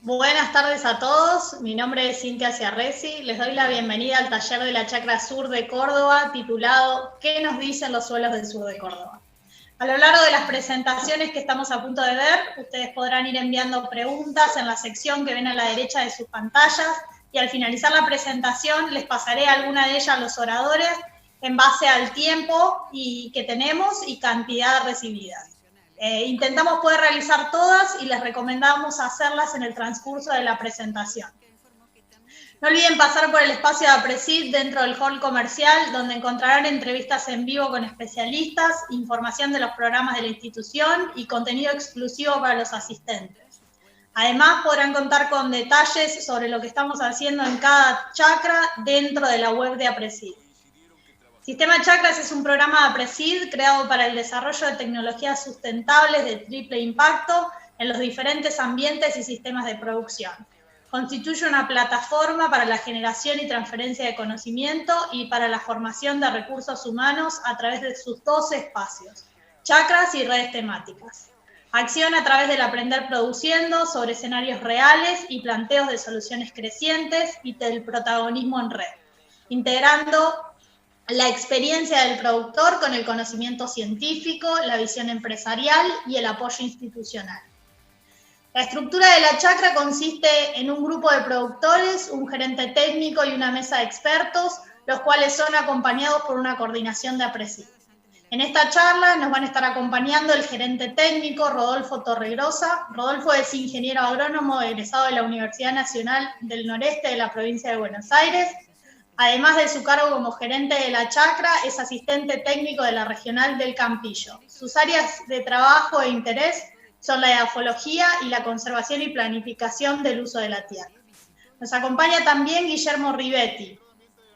Buenas tardes a todos, mi nombre es Cintia Ciarresi, les doy la bienvenida al taller de la Chacra Sur de Córdoba titulado ¿Qué nos dicen los suelos del sur de Córdoba? A lo largo de las presentaciones que estamos a punto de ver, ustedes podrán ir enviando preguntas en la sección que ven a la derecha de sus pantallas y al finalizar la presentación les pasaré alguna de ellas a los oradores en base al tiempo que tenemos y cantidad recibida. Intentamos poder realizar todas y les recomendamos hacerlas en el transcurso de la presentación. No olviden pasar por el espacio de APRESID dentro del hall comercial, donde encontrarán entrevistas en vivo con especialistas, información de los programas de la institución y contenido exclusivo para los asistentes. Además, podrán contar con detalles sobre lo que estamos haciendo en cada chakra dentro de la web de APRESID. Sistema Chakras es un programa de APRESID creado para el desarrollo de tecnologías sustentables de triple impacto en los diferentes ambientes y sistemas de producción. Constituye una plataforma para la generación y transferencia de conocimiento y para la formación de recursos humanos a través de sus 12 espacios, chakras y redes temáticas. Acciona a través del aprender produciendo sobre escenarios reales y planteos de soluciones crecientes y del protagonismo en red, integrando la experiencia del productor con el conocimiento científico, la visión empresarial y el apoyo institucional. La estructura de la chacra consiste en un grupo de productores, un gerente técnico y una mesa de expertos, los cuales son acompañados por una coordinación de APRESID. En esta charla nos van a estar acompañando el gerente técnico Rodolfo Torregrosa. Rodolfo es ingeniero agrónomo egresado de la Universidad Nacional del Noreste de la provincia de Buenos Aires. Además de su cargo como gerente de la chacra, es asistente técnico de la Regional del Campillo. Sus áreas de trabajo e interés son la edafología y la conservación y planificación del uso de la tierra. Nos acompaña también Guillermo Rivetti,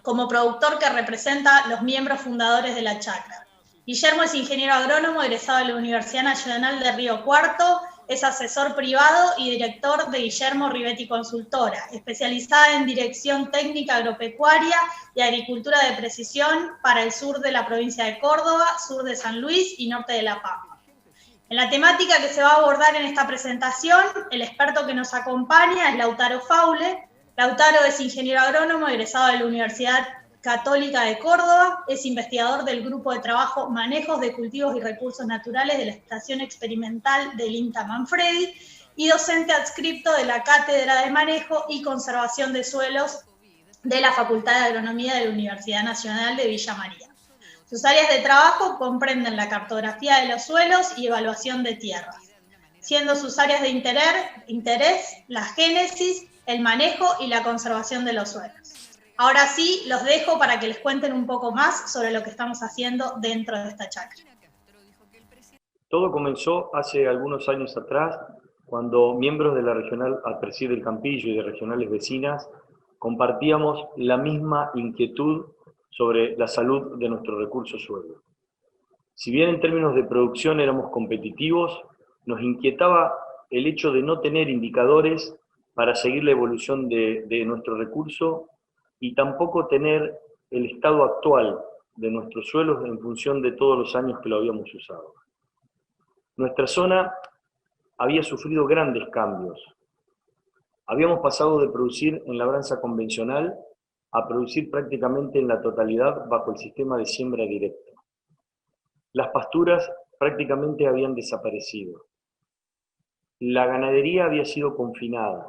como productor que representa los miembros fundadores de la chacra. Guillermo es ingeniero agrónomo egresado de la Universidad Nacional de Río Cuarto, es asesor privado y director de Guillermo Rivetti Consultora, especializada en dirección técnica agropecuaria y agricultura de precisión para el sur de la provincia de Córdoba, sur de San Luis y norte de La Pampa. En la temática que se va a abordar en esta presentación, el experto que nos acompaña es Lautaro Faule. Lautaro es ingeniero agrónomo egresado de la Universidad Católica de Córdoba, es investigador del grupo de trabajo Manejos de Cultivos y Recursos Naturales de la Estación Experimental del INTA Manfredi y docente adscripto de la Cátedra de Manejo y Conservación de Suelos de la Facultad de Agronomía de la Universidad Nacional de Villa María. Sus áreas de trabajo comprenden la cartografía de los suelos y evaluación de tierras, siendo sus áreas de interés la génesis, el manejo y la conservación de los suelos. Ahora sí, los dejo para que les cuenten un poco más sobre lo que estamos haciendo dentro de esta chacra. Todo comenzó hace algunos años atrás, cuando miembros de la regional APRESID del Campillo y de regionales vecinas compartíamos la misma inquietud sobre la salud de nuestro recurso suelo. Si bien en términos de producción éramos competitivos, nos inquietaba el hecho de no tener indicadores para seguir la evolución de nuestro recurso y tampoco tener el estado actual de nuestros suelos en función de todos los años que lo habíamos usado. Nuestra zona había sufrido grandes cambios. Habíamos pasado de producir en labranza convencional a producir prácticamente en la totalidad bajo el sistema de siembra directa. Las pasturas prácticamente habían desaparecido. La ganadería había sido confinada.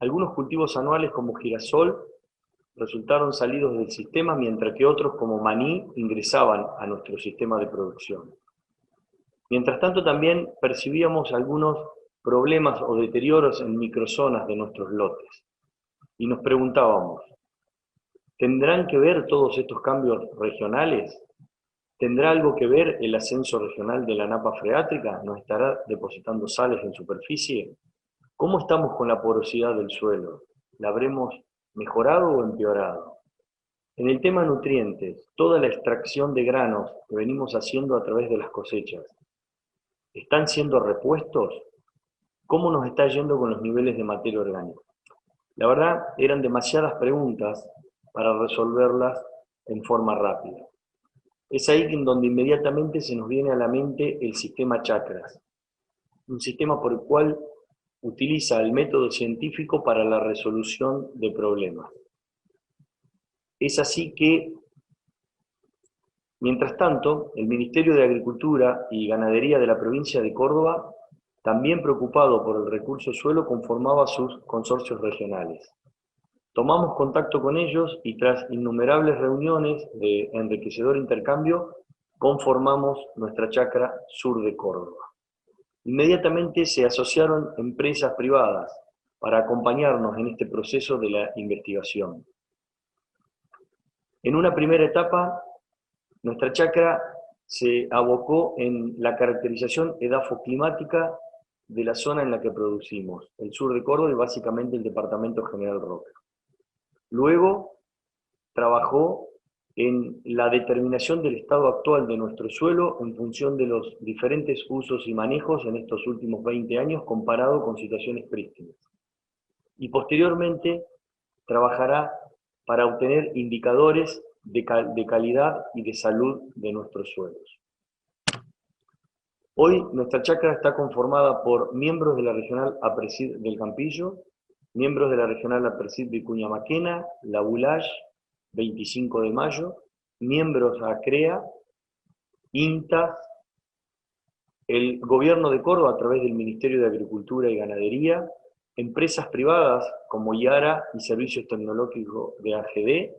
Algunos cultivos anuales como girasol resultaron salidos del sistema, mientras que otros como maní ingresaban a nuestro sistema de producción. Mientras tanto también percibíamos algunos problemas o deterioros en microzonas de nuestros lotes. Y nos preguntábamos, ¿tendrán que ver todos estos cambios regionales? ¿Tendrá algo que ver el ascenso regional de la napa freátrica? ¿Nos estará depositando sales en superficie? ¿Cómo estamos con la porosidad del suelo? ¿La habremos mejorado o empeorado? En el tema nutrientes, toda la extracción de granos que venimos haciendo a través de las cosechas, ¿están siendo repuestos? ¿Cómo nos está yendo con los niveles de materia orgánica? La verdad, eran demasiadas preguntas para resolverlas en forma rápida. Es ahí en donde inmediatamente se nos viene a la mente el sistema chakras, un sistema por el cual utiliza el método científico para la resolución de problemas. Es así que, mientras tanto, el Ministerio de Agricultura y Ganadería de la provincia de Córdoba, también preocupado por el recurso suelo, conformaba sus consorcios regionales. Tomamos contacto con ellos y tras innumerables reuniones de enriquecedor intercambio, conformamos nuestra chacra sur de Córdoba. Inmediatamente se asociaron empresas privadas para acompañarnos en este proceso de la investigación. En una primera etapa, nuestra chacra se abocó en la caracterización edafoclimática de la zona en la que producimos, el sur de Córdoba y básicamente el departamento General Roca. Luego trabajó en la determinación del estado actual de nuestro suelo en función de los diferentes usos y manejos en estos últimos 20 años comparado con situaciones prístinas. Y posteriormente trabajará para obtener indicadores de calidad y de salud de nuestros suelos. Hoy nuestra chacra está conformada por miembros de la regional APRESID del Campillo, miembros de la regional APRESID de Cuñamaquena, La Bulash, 25 de Mayo, miembros ACREA, INTAS, el Gobierno de Córdoba a través del Ministerio de Agricultura y Ganadería, empresas privadas como IARA y Servicios Tecnológicos de AGD.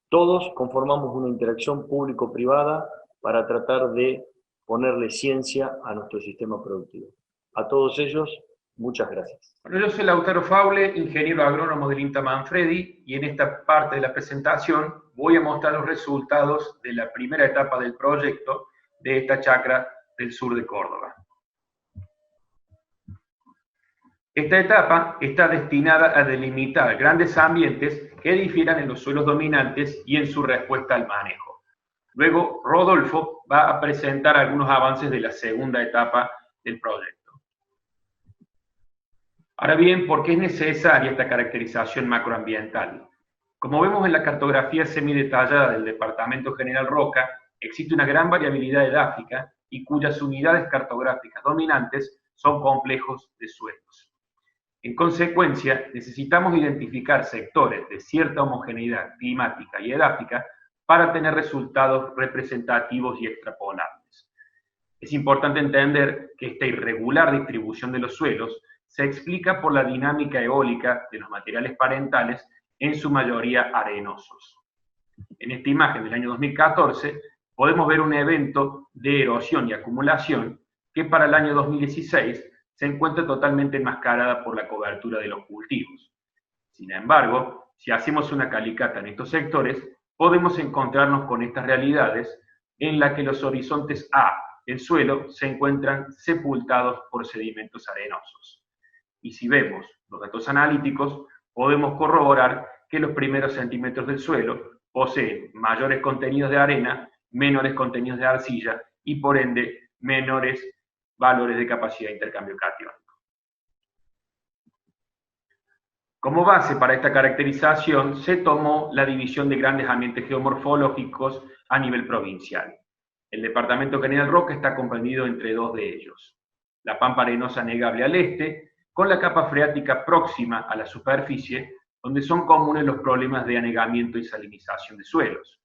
Todos conformamos una interacción público-privada para tratar de ponerle ciencia a nuestro sistema productivo. A todos ellos, muchas gracias. Bueno, yo soy Lautaro Faule, ingeniero agrónomo del INTA Manfredi, y en esta parte de la presentación voy a mostrar los resultados de la primera etapa del proyecto de esta chacra del sur de Córdoba. Esta etapa está destinada a delimitar grandes ambientes que difieran en los suelos dominantes y en su respuesta al manejo. Luego, Rodolfo va a presentar algunos avances de la segunda etapa del proyecto. Ahora bien, ¿por qué es necesaria esta caracterización macroambiental? Como vemos en la cartografía semidetallada del Departamento General Roca, existe una gran variabilidad edáfica y cuyas unidades cartográficas dominantes son complejos de suelos. En consecuencia, necesitamos identificar sectores de cierta homogeneidad climática y edáfica para tener resultados representativos y extrapolables. Es importante entender que esta irregular distribución de los suelos se explica por la dinámica eólica de los materiales parentales, en su mayoría arenosos. En esta imagen del año 2014 podemos ver un evento de erosión y acumulación que para el año 2016 se encuentra totalmente enmascarada por la cobertura de los cultivos. Sin embargo, si hacemos una calicata en estos sectores, podemos encontrarnos con estas realidades en las que los horizontes A del suelo se encuentran sepultados por sedimentos arenosos. Y si vemos los datos analíticos, podemos corroborar que los primeros centímetros del suelo poseen mayores contenidos de arena, menores contenidos de arcilla y por ende menores valores de capacidad de intercambio catiónico. Como base para esta caracterización se tomó la división de grandes ambientes geomorfológicos a nivel provincial. El departamento General Roca está comprendido entre dos de ellos. La pampa arenosa negable al este, con la capa freática próxima a la superficie, donde son comunes los problemas de anegamiento y salinización de suelos,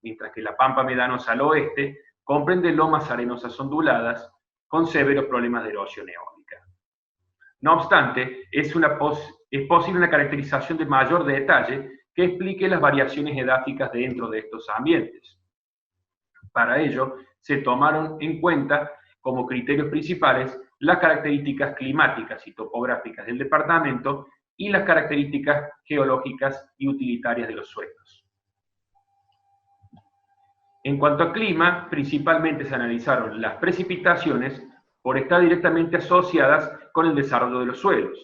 mientras que la pampa medanosa al oeste comprende lomas arenosas onduladas con severos problemas de erosión eólica. No obstante, es posible una caracterización de mayor detalle que explique las variaciones edáficas dentro de estos ambientes. Para ello, se tomaron en cuenta como criterios principales las características climáticas y topográficas del departamento y las características geológicas y utilitarias de los suelos. En cuanto a clima, principalmente se analizaron las precipitaciones por estar directamente asociadas con el desarrollo de los suelos.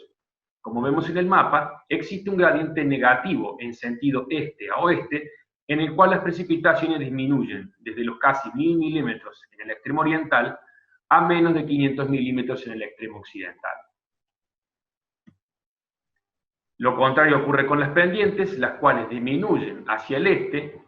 Como vemos en el mapa, existe un gradiente negativo en sentido este a oeste, en el cual las precipitaciones disminuyen desde los casi 1000 milímetros en el extremo oriental a menos de 500 milímetros en el extremo occidental. Lo contrario ocurre con las pendientes, las cuales disminuyen hacia el este,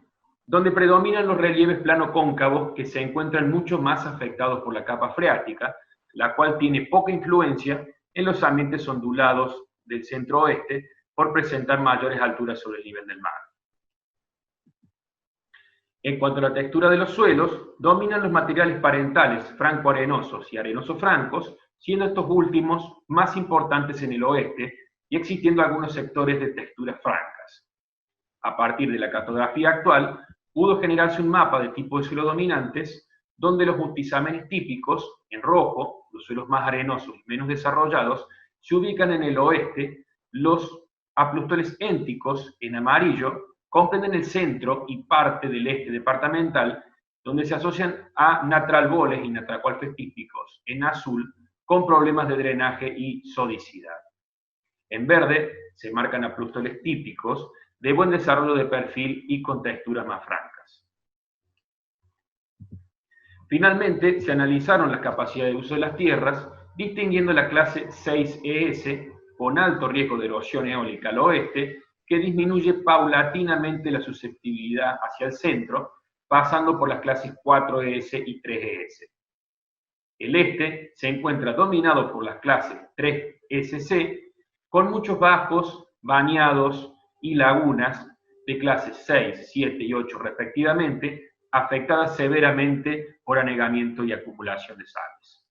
donde predominan los relieves plano-cóncavos que se encuentran mucho más afectados por la capa freática, la cual tiene poca influencia en los ambientes ondulados del centro-oeste por presentar mayores alturas sobre el nivel del mar. En cuanto a la textura de los suelos, dominan los materiales parentales franco-arenosos y arenoso-francos, siendo estos últimos más importantes en el oeste y existiendo algunos sectores de texturas francas. A partir de la cartografía actual, pudo generarse un mapa de tipo de suelo dominantes, donde los multisámenes típicos, en rojo, los suelos más arenosos y menos desarrollados, se ubican en el oeste, los aplustoles énticos, en amarillo, comprenden el centro y parte del este departamental, donde se asocian a natralboles y natracualfes típicos, en azul, con problemas de drenaje y sodicidad. En verde se marcan aplustoles típicos, de buen desarrollo de perfil y con texturas más francas. Finalmente, se analizaron las capacidades de uso de las tierras, distinguiendo la clase 6ES, con alto riesgo de erosión eólica al oeste, que disminuye paulatinamente la susceptibilidad hacia el centro, pasando por las clases 4ES y 3ES. El este se encuentra dominado por las clases 3SC, con muchos bajos, bañados y lagunas de clases 6, 7 y 8 respectivamente, afectadas severamente por anegamiento y acumulación de sales.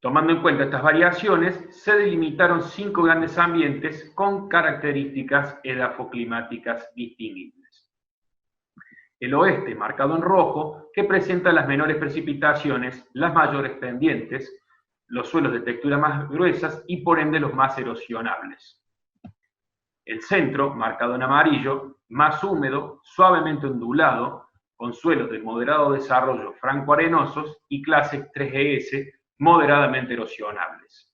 Tomando en cuenta estas variaciones, se delimitaron 5 grandes ambientes con características edafoclimáticas distinguibles. El oeste, marcado en rojo, que presenta las menores precipitaciones, las mayores pendientes, los suelos de textura más gruesas y por ende los más erosionables. El centro, marcado en amarillo, más húmedo, suavemente ondulado, con suelos de moderado desarrollo franco-arenosos y clases 3ES, moderadamente erosionables.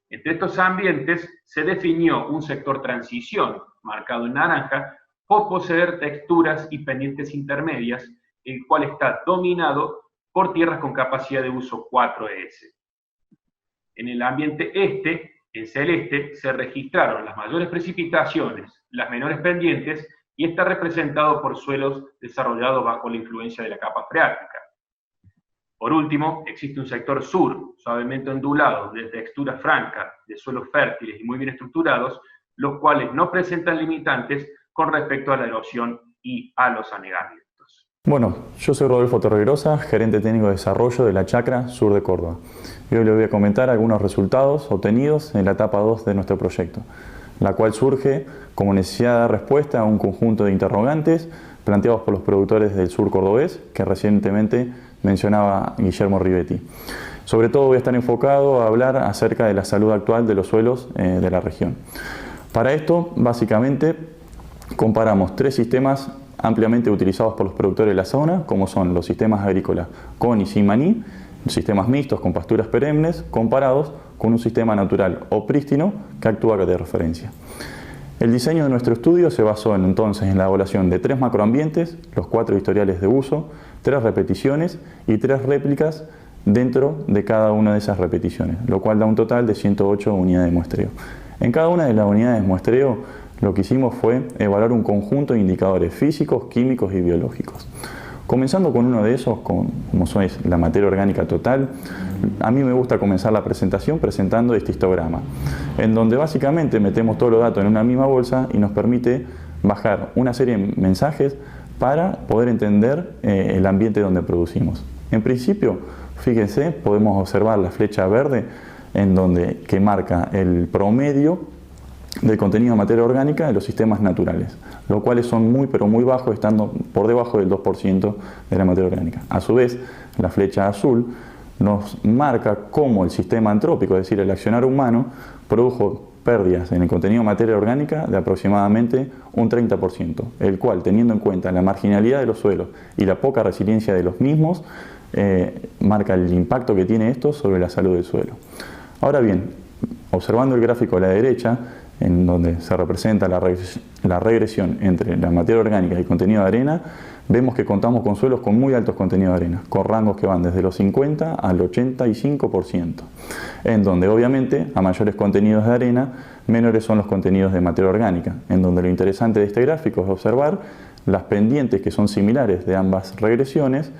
Entre estos ambientes se definió un sector transición, marcado en naranja, por poseer texturas y pendientes intermedias, el cual está dominado por tierras con capacidad de uso 4ES. En el ambiente este, en celeste, se registraron las mayores precipitaciones, las menores pendientes, y está representado por suelos desarrollados bajo la influencia de la capa freática. Por último, existe un sector sur, suavemente ondulado, de textura franca, de suelos fértiles y muy bien estructurados, los cuales no presentan limitantes con respecto a la erosión y a los anegamientos. Bueno, yo soy Rodolfo Torregrosa, gerente técnico de desarrollo de la Chacra Sur de Córdoba. Y hoy les voy a comentar algunos resultados obtenidos en la etapa 2 de nuestro proyecto, la cual surge como necesidad de dar respuesta a un conjunto de interrogantes planteados por los productores del sur cordobés, que recientemente mencionaba Guillermo Rivetti. Sobre todo voy a estar enfocado a hablar acerca de la salud actual de los suelos de la región. Para esto, básicamente, comparamos 3 sistemas ampliamente utilizados por los productores de la zona, como son los sistemas agrícolas con y sin maní, sistemas mixtos con pasturas perennes, comparados con un sistema natural o prístino que actúa de referencia. El diseño de nuestro estudio se basó entonces en la evaluación de 3 macroambientes, los 4 historiales de uso, 3 repeticiones y 3 réplicas dentro de cada una de esas repeticiones, lo cual da un total de 108 unidades de muestreo. En cada una de las unidades de muestreo lo que hicimos fue evaluar un conjunto de indicadores físicos, químicos y biológicos. Comenzando con uno de esos, como es la materia orgánica total, a mí me gusta comenzar la presentación presentando este histograma, en donde básicamente metemos todos los datos en una misma bolsa y nos permite bajar una serie de mensajes para poder entender el ambiente donde producimos. En principio, fíjense, podemos observar la flecha verde que marca el promedio del contenido de materia orgánica de los sistemas naturales, los cuales son muy pero muy bajos, estando por debajo del 2% de la materia orgánica. A su vez, la flecha azul nos marca cómo el sistema antrópico, es decir, el accionar humano, produjo pérdidas en el contenido de materia orgánica de aproximadamente un 30%, el cual, teniendo en cuenta la marginalidad de los suelos y la poca resiliencia de los mismos, marca el impacto que tiene esto sobre la salud del suelo. Ahora bien, observando el gráfico a la derecha, en donde se representa la regresión entre la materia orgánica y el contenido de arena, vemos que contamos con suelos con muy altos contenidos de arena, con rangos que van desde los 50 al 85%, en donde obviamente a mayores contenidos de arena, menores son los contenidos de materia orgánica, en donde lo interesante de este gráfico es observar las pendientes que son similares de ambas regresiones,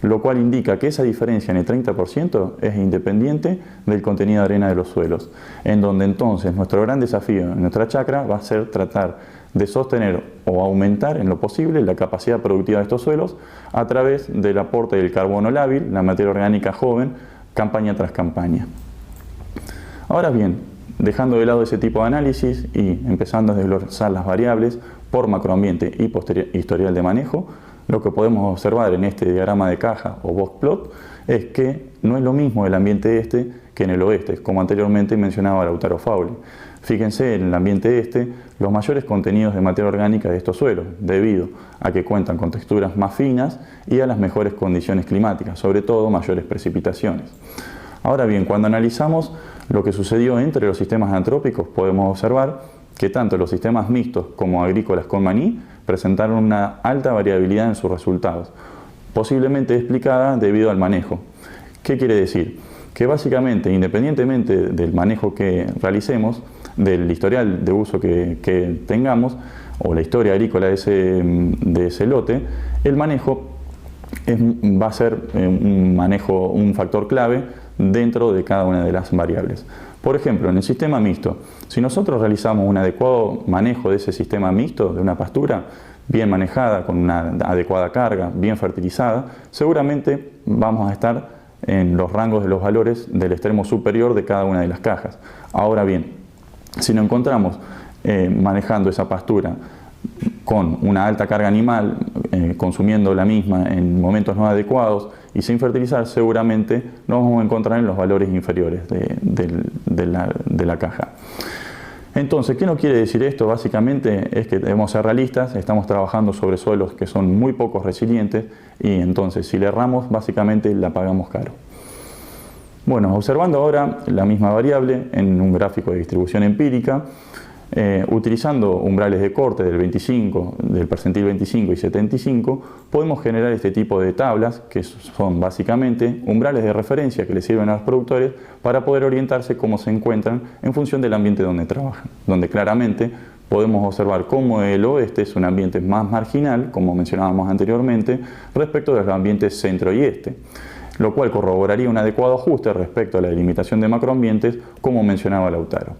lo cual indica que esa diferencia en el 30% es independiente del contenido de arena de los suelos, en donde entonces nuestro gran desafío en nuestra chacra va a ser tratar de sostener o aumentar en lo posible la capacidad productiva de estos suelos a través del aporte del carbono lábil, la materia orgánica joven, campaña tras campaña. Ahora bien, dejando de lado ese tipo de análisis y empezando a desglosar las variables por macroambiente y historial de manejo, lo que podemos observar en este diagrama de caja o box plot es que no es lo mismo el ambiente este que en el oeste, como anteriormente mencionaba Lautaro Faule. Fíjense, en el ambiente este, los mayores contenidos de materia orgánica de estos suelos, debido a que cuentan con texturas más finas y a las mejores condiciones climáticas, sobre todo mayores precipitaciones. Ahora bien, cuando analizamos lo que sucedió entre los sistemas antrópicos, podemos observar que tanto los sistemas mixtos como agrícolas con maní presentaron una alta variabilidad en sus resultados, posiblemente explicada debido al manejo. ¿Qué quiere decir? Que básicamente, independientemente del manejo que realicemos, del historial de uso que tengamos, o la historia agrícola de ese lote, el manejo va a ser un factor clave dentro de cada una de las variables. Por ejemplo, en el sistema mixto, si nosotros realizamos un adecuado manejo de ese sistema mixto, de una pastura bien manejada, con una adecuada carga, bien fertilizada, seguramente vamos a estar en los rangos de los valores del extremo superior de cada una de las cajas. Ahora bien, si nos encontramos manejando esa pastura con una alta carga animal, consumiendo la misma en momentos no adecuados y sin fertilizar, seguramente nos vamos a encontrar en los valores inferiores de la caja. Entonces, ¿qué nos quiere decir esto? Básicamente es que debemos ser realistas, estamos trabajando sobre suelos que son muy poco resilientes y entonces si le erramos, básicamente la pagamos caro. Bueno, observando ahora la misma variable en un gráfico de distribución empírica, utilizando umbrales de corte del percentil 25 y 75, podemos generar este tipo de tablas que son básicamente umbrales de referencia que le sirven a los productores para poder orientarse cómo se encuentran en función del ambiente donde trabajan, donde claramente podemos observar cómo el oeste es un ambiente más marginal, como mencionábamos anteriormente, respecto de los ambientes centro y este, lo cual corroboraría un adecuado ajuste respecto a la delimitación de macroambientes, como mencionaba Lautaro.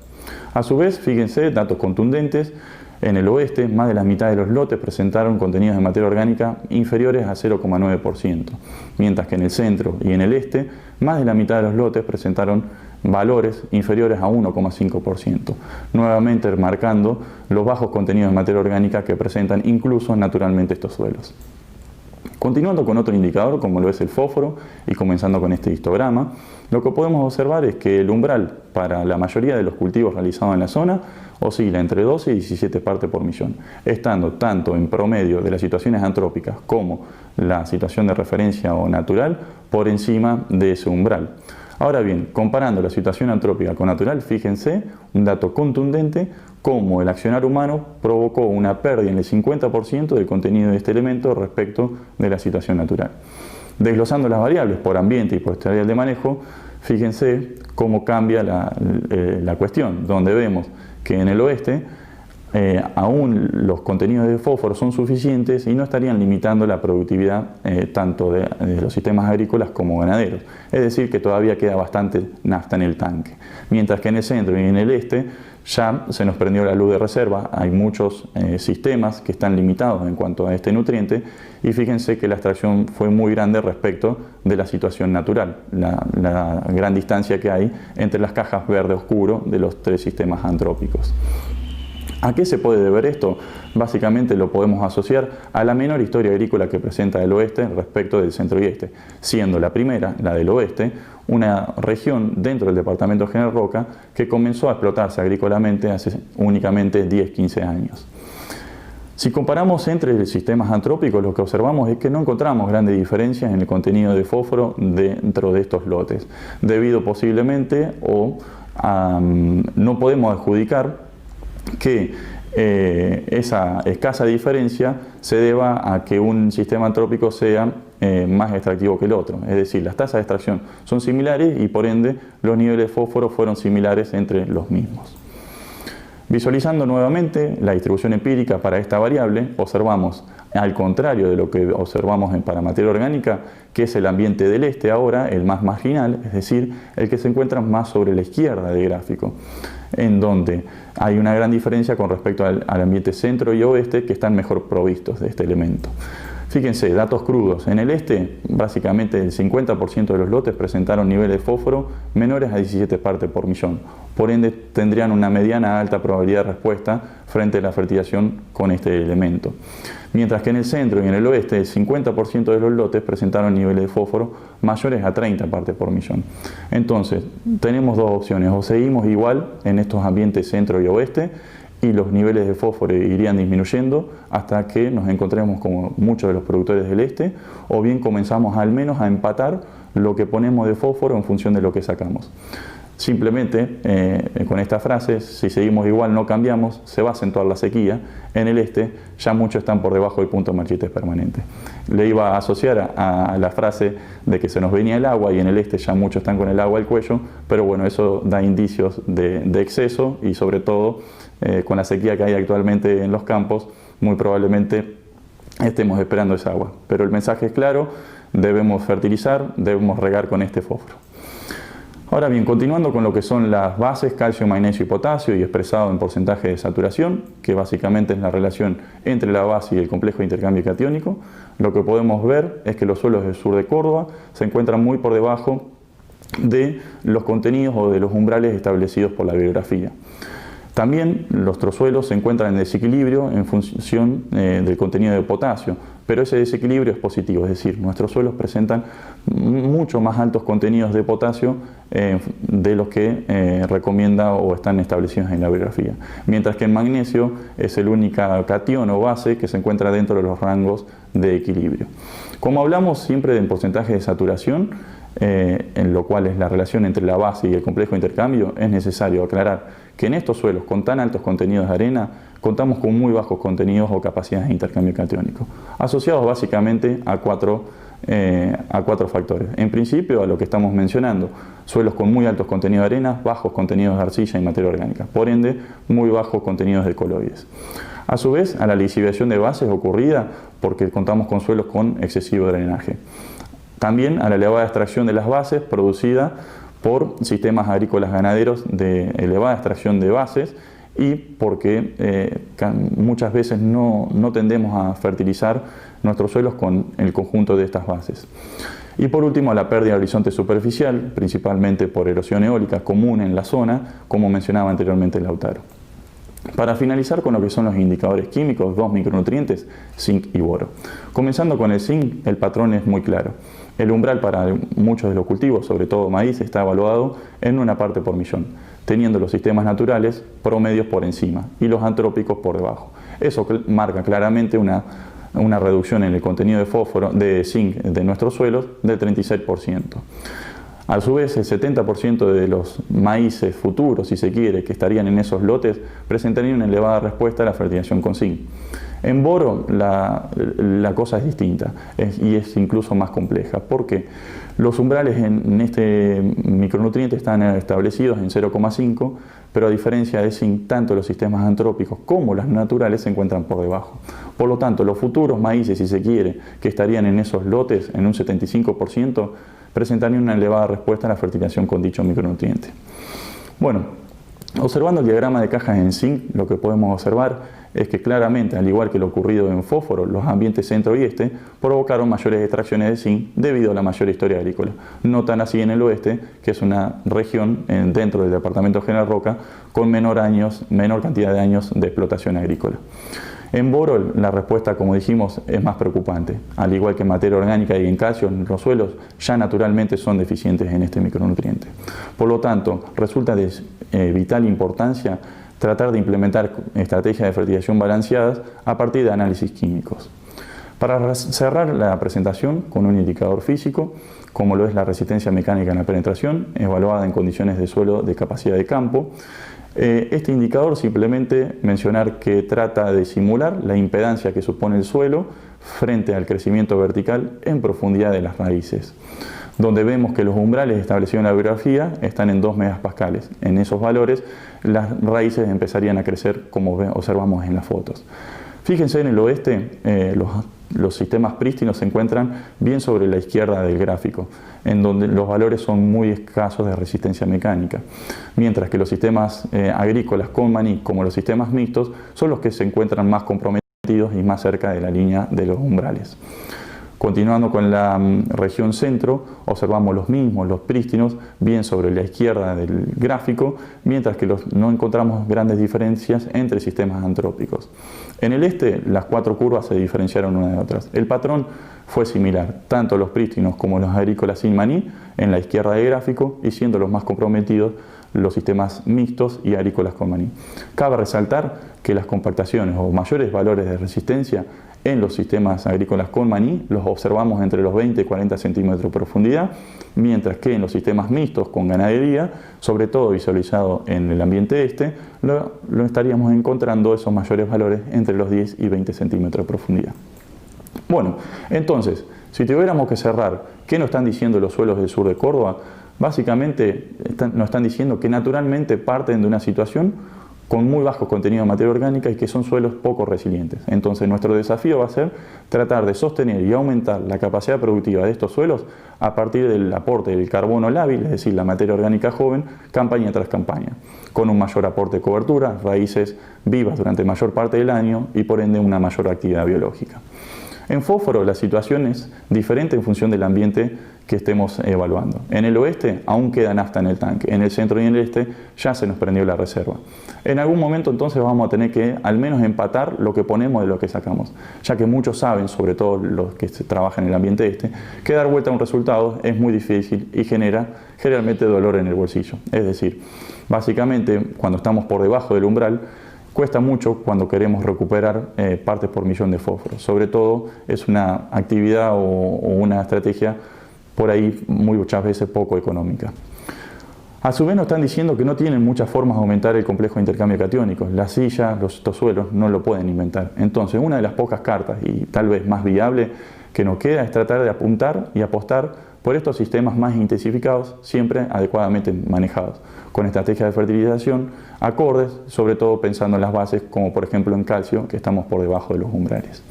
A su vez, fíjense, datos contundentes, en el oeste más de la mitad de los lotes presentaron contenidos de materia orgánica inferiores a 0,9%, mientras que en el centro y en el este más de la mitad de los lotes presentaron valores inferiores a 1,5%, nuevamente marcando los bajos contenidos de materia orgánica que presentan incluso naturalmente estos suelos. Continuando con otro indicador como lo es el fósforo y comenzando con este histograma, lo que podemos observar es que el umbral para la mayoría de los cultivos realizados en la zona oscila entre 12 y 17 partes por millón, estando tanto en promedio de las situaciones antrópicas como la situación de referencia o natural por encima de ese umbral. Ahora bien, comparando la situación antrópica con natural, fíjense un dato contundente cómo el accionar humano provocó una pérdida en el 50% del contenido de este elemento respecto de la situación natural. Desglosando las variables por ambiente y por historial de manejo, fíjense cómo cambia la cuestión, donde vemos que en el oeste aún los contenidos de fósforo son suficientes y no estarían limitando la productividad tanto de los sistemas agrícolas como ganaderos. Es decir, que todavía queda bastante nafta en el tanque. Mientras que en el centro y en el este ya se nos prendió la luz de reserva, hay muchos sistemas que están limitados en cuanto a este nutriente y fíjense que la extracción fue muy grande respecto de la situación natural, la gran distancia que hay entre las cajas verde oscuro de los tres sistemas antrópicos. ¿A qué se puede deber esto? Básicamente lo podemos asociar a la menor historia agrícola que presenta el oeste respecto del centro y este, siendo la primera, la del oeste, una región dentro del departamento General Roca que comenzó a explotarse agrícolamente hace únicamente 10-15 años. Si comparamos entre sistemas antrópicos, lo que observamos es que no encontramos grandes diferencias en el contenido de fósforo dentro de estos lotes, debido posiblemente no podemos adjudicar que esa escasa diferencia se deba a que un sistema antrópico sea más extractivo que el otro. Es decir, las tasas de extracción son similares y por ende los niveles de fósforo fueron similares entre los mismos. Visualizando nuevamente la distribución empírica para esta variable, observamos, al contrario de lo que observamos para materia orgánica, que es el ambiente del este ahora, el más marginal, es decir, el que se encuentra más sobre la izquierda del gráfico, en donde hay una gran diferencia con respecto al ambiente centro y oeste, que están mejor provistos de este elemento. Fíjense, datos crudos. En el este, básicamente el 50% de los lotes presentaron niveles de fósforo menores a 17 partes por millón. Por ende, tendrían una mediana alta probabilidad de respuesta frente a la fertilización con este elemento. Mientras que en el centro y en el oeste, el 50% de los lotes presentaron niveles de fósforo mayores a 30 partes por millón. Entonces, tenemos dos opciones. O seguimos igual en estos ambientes centro y oeste, y los niveles de fósforo irían disminuyendo hasta que nos encontremos con muchos de los productores del este, o bien comenzamos al menos a empatar lo que ponemos de fósforo en función de lo que sacamos. Simplemente, con esta frase, si seguimos igual, no cambiamos, se va a acentuar la sequía. En el este ya muchos están por debajo del punto de marchites permanente. Le iba a asociar a la frase de que se nos venía el agua y en el este ya muchos están con el agua al cuello, pero bueno, eso da indicios de exceso y sobre todo con la sequía que hay actualmente en los campos, muy probablemente estemos esperando esa agua. Pero el mensaje es claro, debemos fertilizar, debemos regar con este fósforo. Ahora bien, continuando con lo que son las bases, calcio, magnesio y potasio, y expresado en porcentaje de saturación, que básicamente es la relación entre la base y el complejo de intercambio catiónico, lo que podemos ver es que los suelos del sur de Córdoba se encuentran muy por debajo de los contenidos o de los umbrales establecidos por la bibliografía. También nuestros suelos se encuentran en desequilibrio en función del contenido de potasio, pero ese desequilibrio es positivo, es decir, nuestros suelos presentan mucho más altos contenidos de potasio de los que recomienda o están establecidos en la bibliografía, mientras que el magnesio es el único catión o base que se encuentra dentro de los rangos de equilibrio. Como hablamos siempre del porcentaje de saturación, en lo cual es la relación entre la base y el complejo de intercambio, es necesario aclarar que en estos suelos con tan altos contenidos de arena contamos con muy bajos contenidos o capacidades de intercambio catiónico, asociados básicamente a cuatro factores. En principio, a lo que estamos mencionando, suelos con muy altos contenidos de arena, bajos contenidos de arcilla y materia orgánica, por ende, muy bajos contenidos de coloides. A su vez, a la lisiviación de bases ocurrida porque contamos con suelos con excesivo drenaje. También a la elevada extracción de las bases producida por sistemas agrícolas ganaderos de elevada extracción de bases y porque muchas veces no tendemos a fertilizar nuestros suelos con el conjunto de estas bases. Y por último, a la pérdida de horizonte superficial, principalmente por erosión eólica común en la zona, como mencionaba anteriormente Lautaro. Para finalizar con lo que son los indicadores químicos, dos micronutrientes, zinc y boro. Comenzando con el zinc, el patrón es muy claro. El umbral para muchos de los cultivos, sobre todo maíz, está evaluado en 1 parte por millón, teniendo los sistemas naturales promedios por encima y los antrópicos por debajo. Eso marca claramente una reducción en el contenido de fósforo, de zinc de nuestros suelos del 36%. A su vez, el 70% de los maíces futuros, si se quiere, que estarían en esos lotes, presentarían una elevada respuesta a la fertilización con zinc. En boro la cosa es distinta y es incluso más compleja, porque los umbrales en este micronutriente están establecidos en 0,5, pero a diferencia de zinc, tanto los sistemas antrópicos como los naturales se encuentran por debajo. Por lo tanto, los futuros maíces, si se quiere, que estarían en esos lotes en un 75%, presentarían una elevada respuesta a la fertilización con dicho micronutriente. Bueno, observando el diagrama de cajas en zinc, lo que podemos observar es que claramente, al igual que lo ocurrido en fósforo, los ambientes centro y este provocaron mayores extracciones de zinc debido a la mayor historia agrícola. No tan así en el oeste, que es una región dentro del departamento General Roca con menor cantidad de años de explotación agrícola. En boro la respuesta, como dijimos, es más preocupante. Al igual que en materia orgánica y en calcio, los suelos ya naturalmente son deficientes en este micronutriente. Por lo tanto, resulta de vital importancia tratar de implementar estrategias de fertilización balanceadas a partir de análisis químicos. Para cerrar la presentación con un indicador físico, como lo es la resistencia mecánica en la penetración, evaluada en condiciones de suelo de capacidad de campo, este indicador simplemente mencionar que trata de simular la impedancia que supone el suelo frente al crecimiento vertical en profundidad de las raíces, donde vemos que los umbrales establecidos en la bibliografía están en 2 megapascales. En esos valores las raíces empezarían a crecer como observamos en las fotos. Fíjense en el oeste, los sistemas prístinos se encuentran bien sobre la izquierda del gráfico, en donde los valores son muy escasos de resistencia mecánica, mientras que los sistemas agrícolas con maní, como los sistemas mixtos, son los que se encuentran más comprometidos y más cerca de la línea de los umbrales. Continuando con la región centro, observamos los mismos, los prístinos, bien sobre la izquierda del gráfico, mientras que no encontramos grandes diferencias entre sistemas antrópicos. En el este, las cuatro curvas se diferenciaron unas de otras. El patrón fue similar, tanto los prístinos como los agrícolas sin maní, en la izquierda del gráfico, y siendo los más comprometidos los sistemas mixtos y agrícolas con maní. Cabe resaltar que las compactaciones o mayores valores de resistencia en los sistemas agrícolas con maní los observamos entre los 20 y 40 centímetros de profundidad, mientras que en los sistemas mixtos con ganadería, sobre todo visualizado en el ambiente este, lo estaríamos encontrando esos mayores valores entre los 10 y 20 centímetros de profundidad. Bueno, entonces, si tuviéramos que cerrar, ¿qué nos están diciendo los suelos del sur de Córdoba? Básicamente nos están diciendo que naturalmente parten de una situación con muy bajo contenido de materia orgánica y que son suelos poco resilientes. Entonces nuestro desafío va a ser tratar de sostener y aumentar la capacidad productiva de estos suelos a partir del aporte del carbono lábil, es decir, la materia orgánica joven, campaña tras campaña, con un mayor aporte de cobertura, raíces vivas durante mayor parte del año y por ende una mayor actividad biológica. En fósforo la situación es diferente en función del ambiente que estemos evaluando. En el oeste aún queda nafta en el tanque, en el centro y en el este ya se nos prendió la reserva. En algún momento entonces vamos a tener que al menos empatar lo que ponemos de lo que sacamos, ya que muchos saben, sobre todo los que trabajan en el ambiente este, que dar vuelta a un resultado es muy difícil y genera generalmente dolor en el bolsillo. Es decir, básicamente cuando estamos por debajo del umbral, cuesta mucho cuando queremos recuperar partes por millón de fósforo. Sobre todo es una actividad o una estrategia por ahí muchas veces poco económica. A su vez nos están diciendo que no tienen muchas formas de aumentar el complejo de intercambio catiónico. Las sillas, estos suelos no lo pueden inventar. Entonces una de las pocas cartas y tal vez más viable que nos queda es tratar de apuntar y apostar por estos sistemas más intensificados, siempre adecuadamente manejados, con estrategias de fertilización acordes, sobre todo pensando en las bases, como por ejemplo en calcio, que estamos por debajo de los umbrales.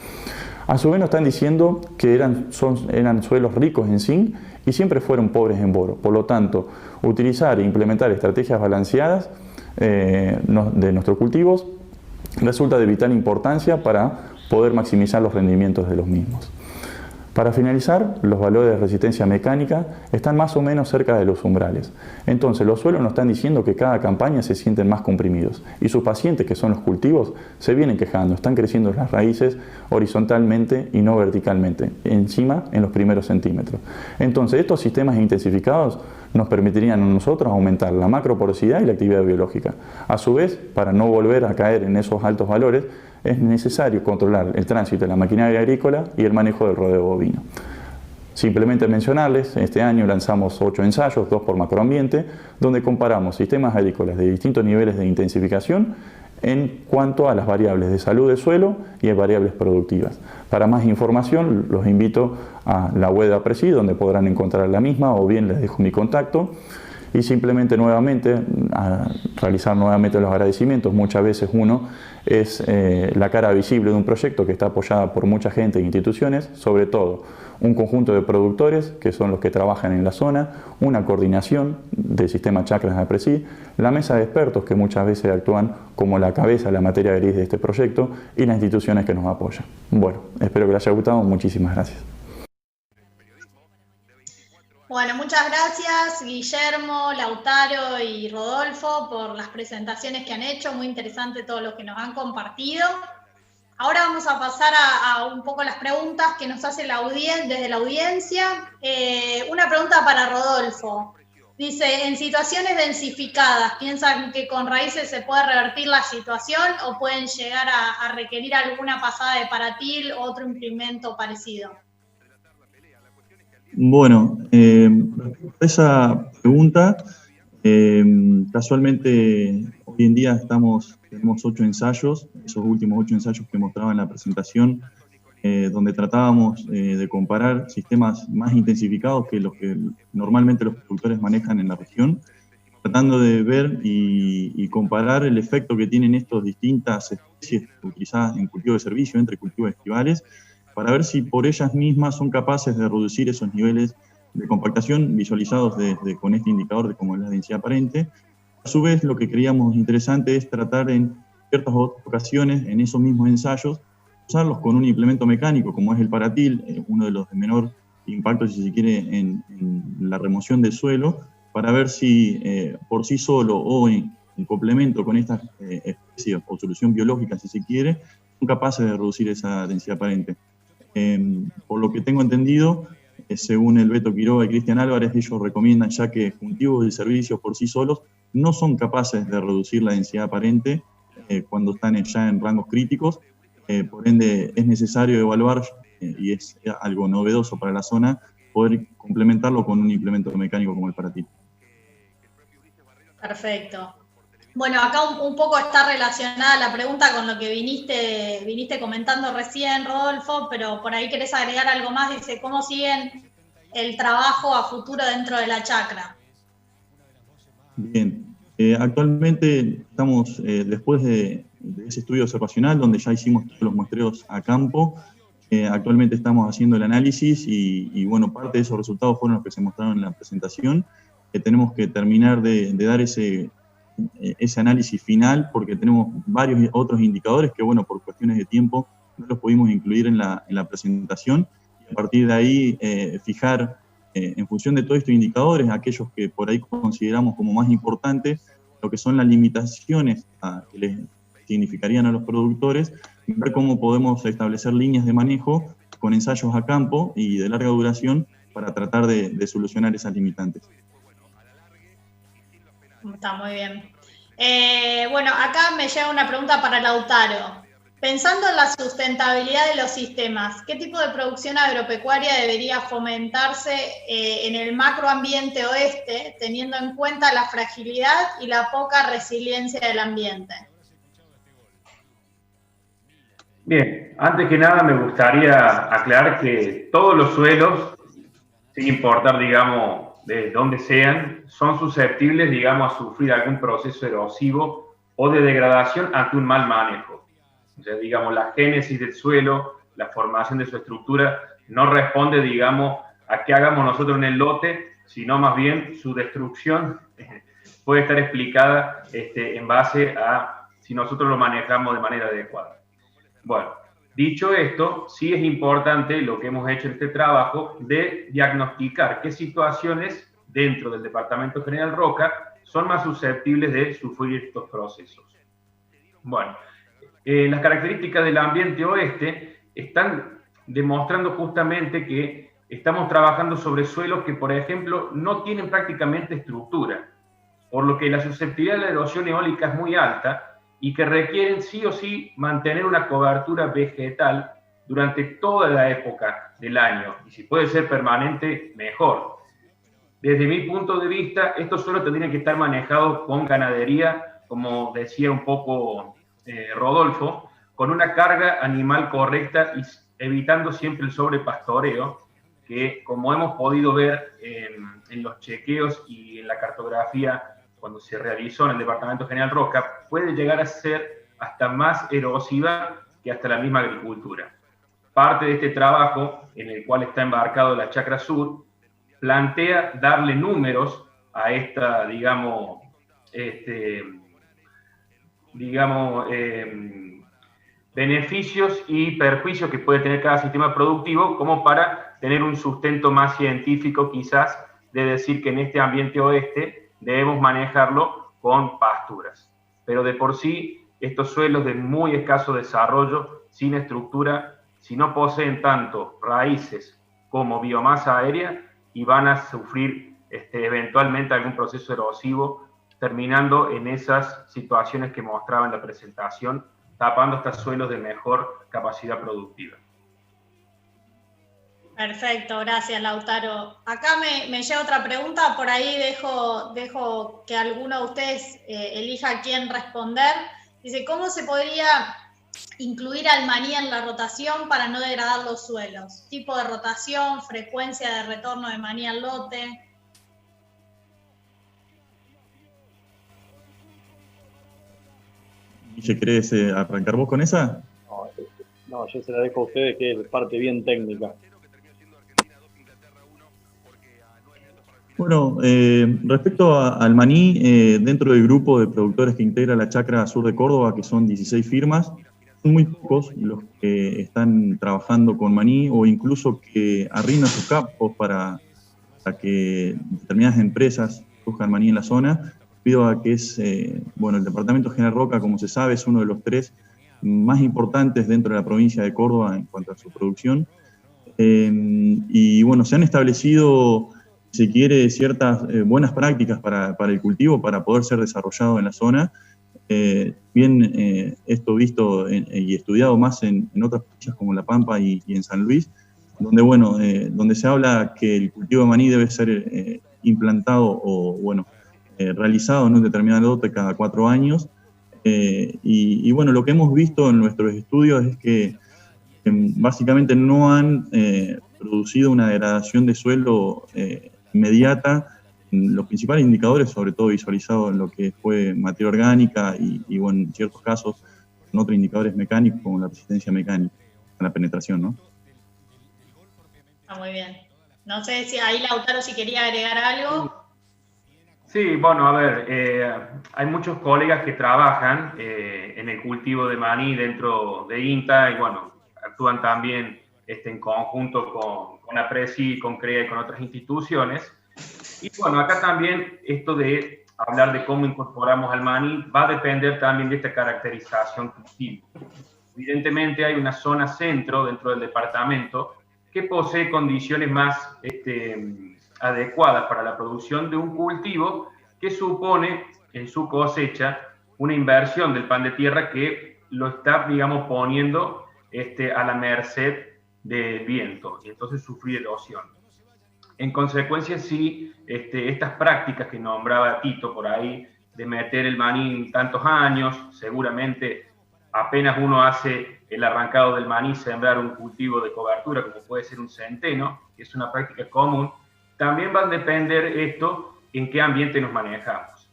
A su vez nos están diciendo que eran suelos ricos en zinc y siempre fueron pobres en boro. Por lo tanto, utilizar e implementar estrategias balanceadas de nuestros cultivos resulta de vital importancia para poder maximizar los rendimientos de los mismos. Para finalizar, los valores de resistencia mecánica están más o menos cerca de los umbrales. Entonces, los suelos nos están diciendo que cada campaña se sienten más comprimidos y sus pacientes, que son los cultivos, se vienen quejando, están creciendo las raíces horizontalmente y no verticalmente, encima en los primeros centímetros. Entonces, estos sistemas intensificados nos permitirían a nosotros aumentar la macroporosidad y la actividad biológica. A su vez, para no volver a caer en esos altos valores, es necesario controlar el tránsito de la maquinaria agrícola y el manejo del rodeo bovino. Simplemente mencionarles, este año lanzamos 8 ensayos, 2 por macroambiente, donde comparamos sistemas agrícolas de distintos niveles de intensificación en cuanto a las variables de salud del suelo y a variables productivas. Para más información los invito a la web de APRESI, donde podrán encontrar la misma, o bien les dejo mi contacto. Y simplemente nuevamente, a realizar nuevamente los agradecimientos. Muchas veces uno es la cara visible de un proyecto que está apoyada por mucha gente e instituciones, sobre todo un conjunto de productores que son los que trabajan en la zona, una coordinación del sistema Chacras de APRESI, la mesa de expertos que muchas veces actúan como la cabeza de la materia gris de este proyecto y las instituciones que nos apoyan. Bueno, espero que les haya gustado. Muchísimas gracias. Bueno, muchas gracias Guillermo, Lautaro y Rodolfo por las presentaciones que han hecho, muy interesante todo lo que nos han compartido. Ahora vamos a pasar a un poco las preguntas que nos hace desde la audiencia. Una pregunta para Rodolfo. Dice, en situaciones densificadas, ¿piensan que con raíces se puede revertir la situación o pueden llegar a requerir alguna pasada de paratil o otro implemento parecido? Bueno, esa pregunta, casualmente hoy en día tenemos 8 ensayos, esos últimos 8 ensayos que mostraba en la presentación, donde tratábamos de comparar sistemas más intensificados que los que normalmente los productores manejan en la región, tratando de ver y comparar el efecto que tienen estas distintas especies utilizadas en cultivo de servicio entre cultivos estivales, para ver si por ellas mismas son capaces de reducir esos niveles de compactación visualizados con este indicador de como es la densidad aparente. A su vez, lo que creíamos interesante es tratar en ciertas ocasiones, en esos mismos ensayos, usarlos con un implemento mecánico como es el paratil, uno de los de menor impacto, si se quiere, en la remoción del suelo, para ver si por sí solo o en complemento con estas especies o solución biológica, si se quiere, son capaces de reducir esa densidad aparente. Por lo que tengo entendido, según el Beto Quiroga y Cristian Álvarez, ellos recomiendan ya que cultivos de servicios por sí solos no son capaces de reducir la densidad aparente cuando están ya en rangos críticos. Por ende, es necesario evaluar, y es algo novedoso para la zona, poder complementarlo con un implemento mecánico como el paratil. Perfecto. Bueno, acá un poco está relacionada la pregunta con lo que viniste comentando recién, Rodolfo, pero por ahí querés agregar algo más. Dice, ¿cómo siguen el trabajo a futuro dentro de la chacra? Bien, actualmente estamos, después de ese estudio observacional, donde ya hicimos todos los muestreos a campo, actualmente estamos haciendo el análisis y bueno, parte de esos resultados fueron los que se mostraron en la presentación. Tenemos que terminar de dar ese análisis final, porque tenemos varios otros indicadores que, bueno, por cuestiones de tiempo no los pudimos incluir en la presentación, y a partir de ahí fijar, en función de todos estos indicadores, aquellos que por ahí consideramos como más importantes, lo que son las limitaciones que les significarían a los productores, y ver cómo podemos establecer líneas de manejo con ensayos a campo y de larga duración para tratar de solucionar esas limitantes. Está muy bien. Bueno, acá me llega una pregunta para Lautaro. Pensando en la sustentabilidad de los sistemas, ¿qué tipo de producción agropecuaria debería fomentarse en el macroambiente oeste, teniendo en cuenta la fragilidad y la poca resiliencia del ambiente? Bien, antes que nada me gustaría aclarar que todos los suelos, sin importar, digamos, de dónde sean, son susceptibles, digamos, a sufrir algún proceso erosivo o de degradación ante un mal manejo. O sea, digamos, la génesis del suelo, la formación de su estructura, no responde, digamos, a qué hagamos nosotros en el lote, sino más bien su destrucción puede estar explicada en base a si nosotros lo manejamos de manera adecuada. Bueno, dicho esto, sí es importante lo que hemos hecho en este trabajo de diagnosticar qué situaciones dentro del Departamento General Roca son más susceptibles de sufrir estos procesos. Bueno, las características del ambiente oeste están demostrando justamente que estamos trabajando sobre suelos que, por ejemplo, no tienen prácticamente estructura, por lo que la susceptibilidad de la erosión eólica es muy alta y que requieren sí o sí mantener una cobertura vegetal durante toda la época del año, y si puede ser permanente, mejor. Desde mi punto de vista, estos suelos tendrían que estar manejados con ganadería, como decía un poco Rodolfo, con una carga animal correcta y evitando siempre el sobrepastoreo, que como hemos podido ver en los chequeos y en la cartografía cuando se realizó en el Departamento General Roca, puede llegar a ser hasta más erosiva que hasta la misma agricultura. Parte de este trabajo, en el cual está embarcado la Chacra Sur, plantea darle números a esta, beneficios y perjuicios que puede tener cada sistema productivo, como para tener un sustento más científico quizás de decir que en este ambiente oeste debemos manejarlo con pasturas. Pero de por sí, estos suelos de muy escaso desarrollo, sin estructura, si no poseen tanto raíces como biomasa aérea, y van a sufrir eventualmente algún proceso erosivo, terminando en esas situaciones que mostraba en la presentación, tapando estos suelos de mejor capacidad productiva. Perfecto, gracias Lautaro. Acá me llega otra pregunta, por ahí dejo que alguno de ustedes elija quién responder. Dice, ¿cómo se podría incluir al maní en la rotación para no degradar los suelos? Tipo de rotación, frecuencia de retorno de maní al lote. ¿Y querés arrancar vos con esa? No, yo se la dejo a ustedes, que es parte bien técnica. Bueno, respecto al maní, dentro del grupo de productores que integra la Chacra Sur de Córdoba, que son 16 firmas, son muy pocos los que están trabajando con maní o incluso que arriendan sus campos para que determinadas empresas buscan maní en la zona, debido a que es, bueno, el Departamento General Roca, como se sabe, es uno de los 3 más importantes dentro de la provincia de Córdoba en cuanto a su producción. Y bueno, se han establecido, si quiere, ciertas buenas prácticas para el cultivo, para poder ser desarrollado en la zona. Esto visto y estudiado más en otras provincias como La Pampa y en San Luis, donde, bueno, donde se habla que el cultivo de maní debe ser implantado o, bueno, realizado en un determinado lote cada 4 años. Y bueno, lo que hemos visto en nuestros estudios es que básicamente no han producido una degradación de suelo inmediata. Los principales indicadores, sobre todo visualizados en lo que fue materia orgánica y bueno, en ciertos casos, en otros indicadores mecánicos como la resistencia mecánica, la penetración, ¿no? Está muy bien. No sé si ahí Lautaro si quería agregar algo. Sí, bueno, a ver, hay muchos colegas que trabajan en el cultivo de maní dentro de INTA y bueno, actúan también en conjunto con APRESI, con CREA y con otras instituciones. Y bueno, acá también esto de hablar de cómo incorporamos al maní va a depender también de esta caracterización cultivo. Evidentemente hay una zona centro dentro del departamento que posee condiciones más adecuadas para la producción de un cultivo que supone en su cosecha una inversión del pan de tierra que lo está, digamos, poniendo a la merced del viento y entonces sufrir erosión. En consecuencia, sí, estas prácticas que nombraba Tito por ahí, de meter el maní en tantos años, seguramente apenas uno hace el arrancado del maní, sembrar un cultivo de cobertura, como puede ser un centeno, que es una práctica común, también va a depender esto en qué ambiente nos manejamos.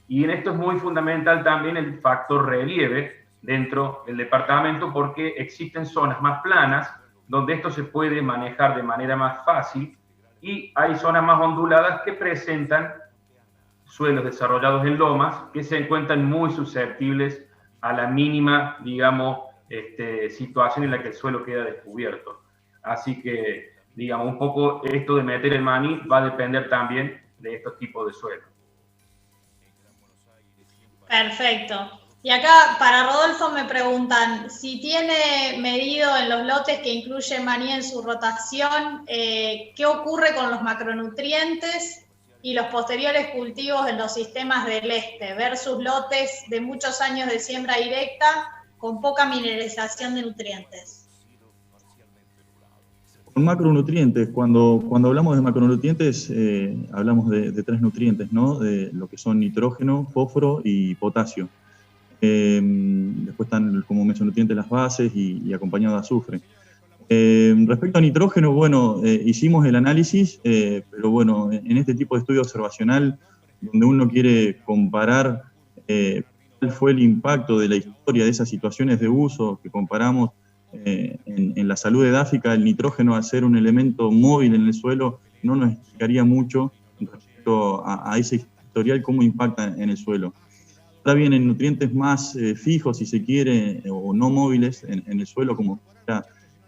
Y en esto es muy fundamental también el factor relieve dentro del departamento, porque existen zonas más planas, donde esto se puede manejar de manera más fácil, y hay zonas más onduladas que presentan suelos desarrollados en lomas que se encuentran muy susceptibles a la mínima, digamos, situación en la que el suelo queda descubierto. Así que, digamos, un poco esto de meter el maní va a depender también de estos tipos de suelos. Perfecto. Y acá para Rodolfo me preguntan si tiene medido en los lotes que incluye maní en su rotación, ¿qué ocurre con los macronutrientes y los posteriores cultivos en los sistemas del este versus lotes de muchos años de siembra directa con poca mineralización de nutrientes? Con macronutrientes, cuando hablamos de macronutrientes, hablamos de 3 nutrientes, ¿no? De lo que son nitrógeno, fósforo y potasio. Después están como mesonutrientes las bases y acompañado de azufre. Respecto a nitrógeno, bueno, hicimos el análisis, pero bueno, en este tipo de estudio observacional, donde uno quiere comparar cuál fue el impacto de la historia de esas situaciones de uso que comparamos en la salud edáfica, el nitrógeno, al ser un elemento móvil en el suelo, no nos explicaría mucho respecto a ese historial, cómo impacta en el suelo. Ahora bien, en nutrientes más fijos, si se quiere, o no móviles en el suelo, como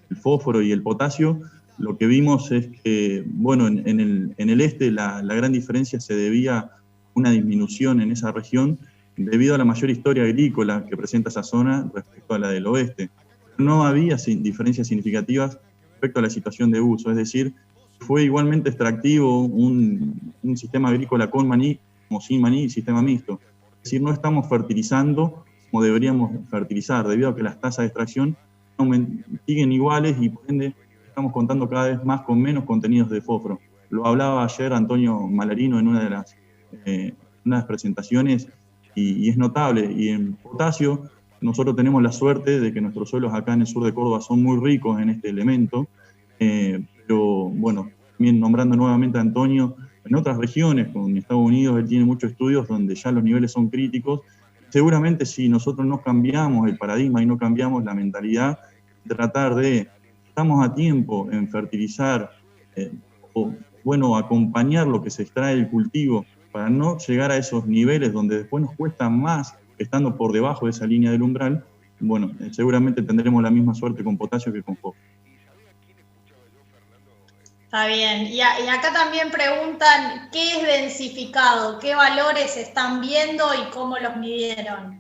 el fósforo y el potasio, lo que vimos es que, bueno, en el este la gran diferencia se debía a una disminución en esa región debido a la mayor historia agrícola que presenta esa zona respecto a la del oeste. No había diferencias significativas respecto a la situación de uso, es decir, fue igualmente extractivo un sistema agrícola con maní como sin maní y sistema mixto. Es decir, no estamos fertilizando como deberíamos fertilizar, debido a que las tasas de extracción siguen iguales y por ende estamos contando cada vez más con menos contenidos de fósforo. Lo hablaba ayer Antonio Malarino en una de las presentaciones y es notable. Y en potasio, nosotros tenemos la suerte de que nuestros suelos acá en el sur de Córdoba son muy ricos en este elemento, pero bueno, también nombrando nuevamente a Antonio, en otras regiones, como en Estados Unidos, él tiene muchos estudios donde ya los niveles son críticos, seguramente si nosotros no cambiamos el paradigma y no cambiamos la mentalidad, tratar de, estamos a tiempo en fertilizar, o bueno, acompañar lo que se extrae del cultivo para no llegar a esos niveles donde después nos cuesta más estando por debajo de esa línea del umbral, bueno, seguramente tendremos la misma suerte con potasio que con fósforo. Está bien. Y acá también preguntan, ¿qué es densificado? ¿Qué valores están viendo y cómo los midieron?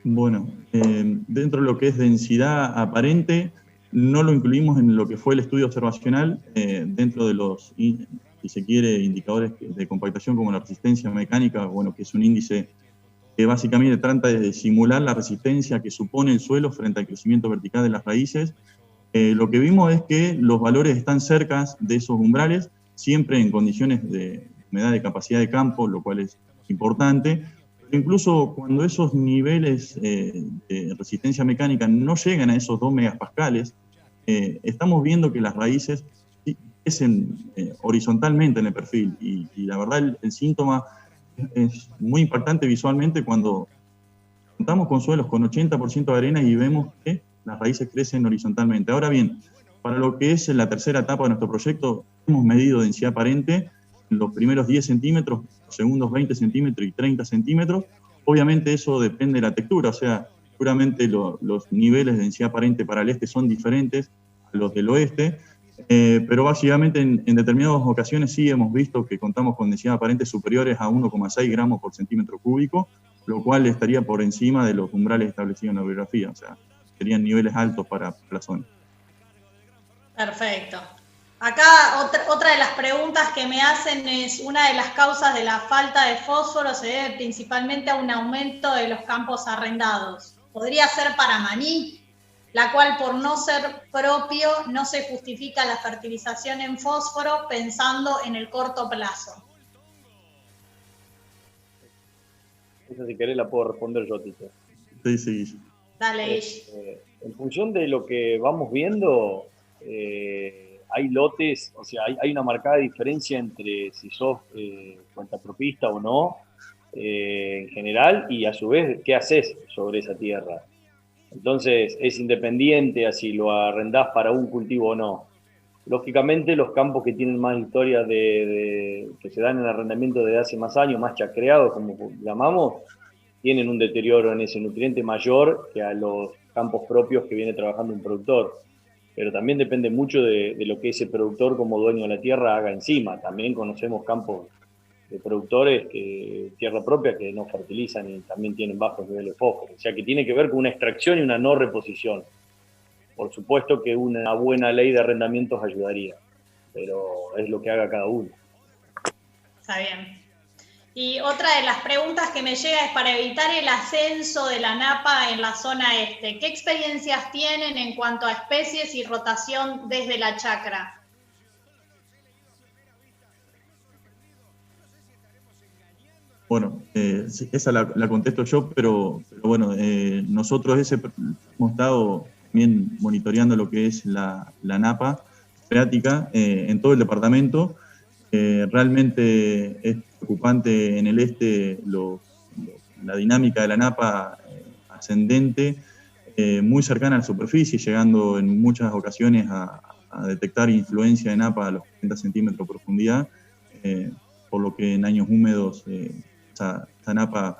Bueno, dentro de lo que es densidad aparente, no lo incluimos en lo que fue el estudio observacional, dentro de los, si se quiere, indicadores de compactación como la resistencia mecánica, bueno, que es un índice que básicamente trata de simular la resistencia que supone el suelo frente al crecimiento vertical de las raíces. Lo que vimos es que los valores están cerca de esos umbrales, siempre en condiciones de humedad de capacidad de campo, lo cual es importante. Pero incluso cuando esos niveles de resistencia mecánica no llegan a esos 2 megapascales, estamos viendo que las raíces crecen horizontalmente en el perfil. Y la verdad el síntoma es muy impactante visualmente cuando contamos con suelos con 80% de arena y vemos que las raíces crecen horizontalmente. Ahora bien, para lo que es la tercera etapa de nuestro proyecto, hemos medido densidad aparente en los primeros 10 centímetros, los segundos 20 centímetros y 30 centímetros. Obviamente eso depende de la textura, o sea, seguramente los niveles de densidad aparente para el este son diferentes a los del oeste, pero básicamente en determinadas ocasiones sí hemos visto que contamos con densidad aparente superiores a 1,6 gramos por centímetro cúbico, lo cual estaría por encima de los umbrales establecidos en la bibliografía, o sea, serían niveles altos para la zona. Perfecto. Acá otra de las preguntas que me hacen es, una de las causas de la falta de fósforo se debe principalmente a un aumento de los campos arrendados. ¿Podría ser para maní, la cual por no ser propio no se justifica la fertilización en fósforo pensando en el corto plazo? Esa si querés la puedo responder yo, Tito. Sí. Dale, Ish. En función de lo que vamos viendo, hay lotes, o sea, hay una marcada diferencia entre si sos cuentapropista o no, en general, y a su vez, ¿qué haces sobre esa tierra? Entonces, es independiente a si lo arrendás para un cultivo o no. Lógicamente, los campos que tienen más historia que se dan en arrendamiento desde hace más años, más chacreados, como llamamos, tienen un deterioro en ese nutriente mayor que a los campos propios que viene trabajando un productor. Pero también depende mucho de lo que ese productor como dueño de la tierra haga encima. También conocemos campos de productores, tierra propia, que no fertilizan y también tienen bajos niveles de fósforo. O sea que tiene que ver con una extracción y una no reposición. Por supuesto que una buena ley de arrendamientos ayudaría, pero es lo que haga cada uno. Está bien. Y otra de las preguntas que me llega es para evitar el ascenso de la napa en la zona este. ¿Qué experiencias tienen en cuanto a especies y rotación desde la chacra? Bueno, esa la contesto yo, pero bueno, nosotros hemos estado también monitoreando lo que es la napa freática en todo el departamento. Realmente es preocupante en el este la dinámica de la napa ascendente, muy cercana a la superficie, llegando en muchas ocasiones a detectar influencia de napa a los 30 centímetros de profundidad, por lo que en años húmedos esa napa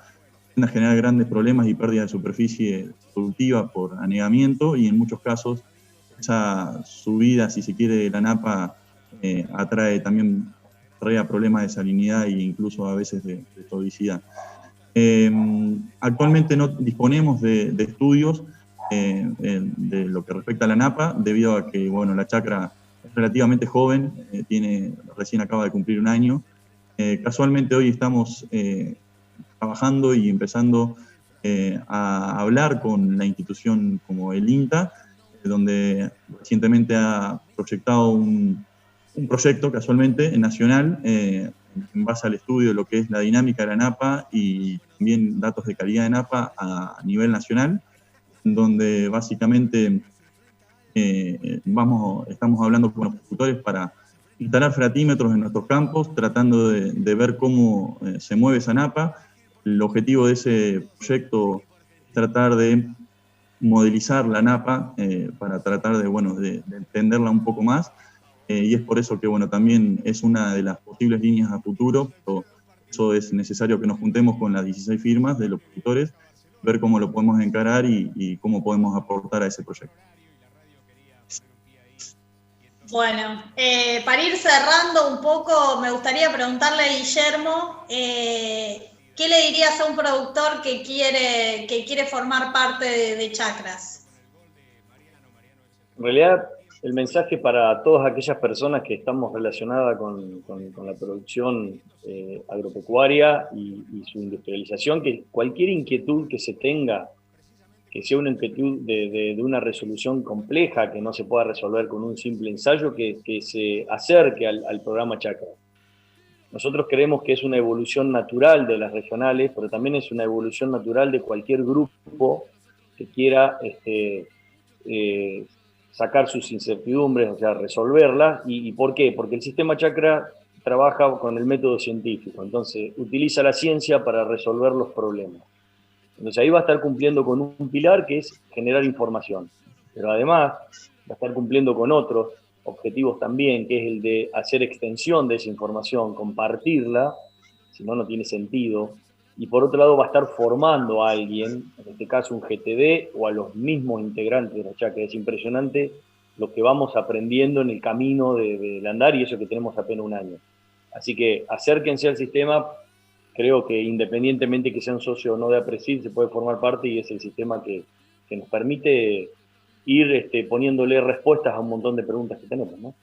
tiende a generar grandes problemas y pérdida de superficie productiva por anegamiento, y en muchos casos esa subida, si se quiere, de la napa trae problemas de salinidad e incluso a veces de toxicidad. Actualmente no disponemos de estudios de lo que respecta a la napa, debido a que bueno, la chacra es relativamente joven, recién acaba de cumplir un año. Casualmente hoy estamos trabajando y empezando a hablar con la institución como el INTA, donde recientemente ha proyectado un proyecto casualmente nacional en base al estudio de lo que es la dinámica de la napa y también datos de calidad de napa a nivel nacional, donde básicamente estamos hablando con los agricultores para instalar freatímetros en nuestros campos, tratando de ver cómo se mueve esa napa, el objetivo de ese proyecto es tratar de modelizar la napa para tratar de entenderla un poco más, y es por eso que también es una de las posibles líneas a futuro, pero eso es necesario que nos juntemos con las 16 firmas de los productores, ver cómo lo podemos encarar y cómo podemos aportar a ese proyecto. Bueno, para ir cerrando un poco, me gustaría preguntarle a Guillermo, ¿qué le dirías a un productor que quiere formar parte de Chacras? En realidad, el mensaje para todas aquellas personas que estamos relacionadas con la producción agropecuaria y su industrialización, que cualquier inquietud que se tenga, que sea una inquietud de una resolución compleja que no se pueda resolver con un simple ensayo, que se acerque al programa Chacra. Nosotros creemos que es una evolución natural de las regionales, pero también es una evolución natural de cualquier grupo que quiera sacar sus incertidumbres, o sea, resolverlas. ¿Y por qué? Porque el sistema Chacra trabaja con el método científico, entonces utiliza la ciencia para resolver los problemas. Entonces ahí va a estar cumpliendo con un pilar que es generar información, pero además va a estar cumpliendo con otros objetivos también, que es el de hacer extensión de esa información, compartirla, si no, no tiene sentido. Y por otro lado va a estar formando a alguien, en este caso un GTD, o a los mismos integrantes de la Chacra. Es impresionante lo que vamos aprendiendo en el camino del andar, y eso que tenemos apenas un año. Así que acérquense al sistema. Creo que independientemente que sean socio o no de APRESID, se puede formar parte, y es el sistema que nos permite ir poniéndole respuestas a un montón de preguntas que tenemos, ¿no?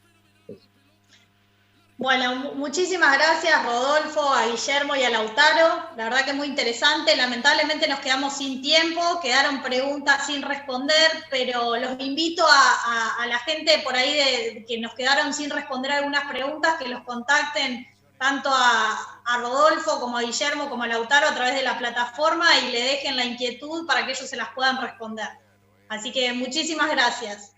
Bueno, muchísimas gracias, Rodolfo, a Guillermo y a Lautaro. La verdad que es muy interesante. Lamentablemente nos quedamos sin tiempo, quedaron preguntas sin responder, pero los invito a la gente por ahí que nos quedaron sin responder algunas preguntas, que los contacten tanto a Rodolfo como a Guillermo como a Lautaro a través de la plataforma y le dejen la inquietud para que ellos se las puedan responder. Así que muchísimas gracias.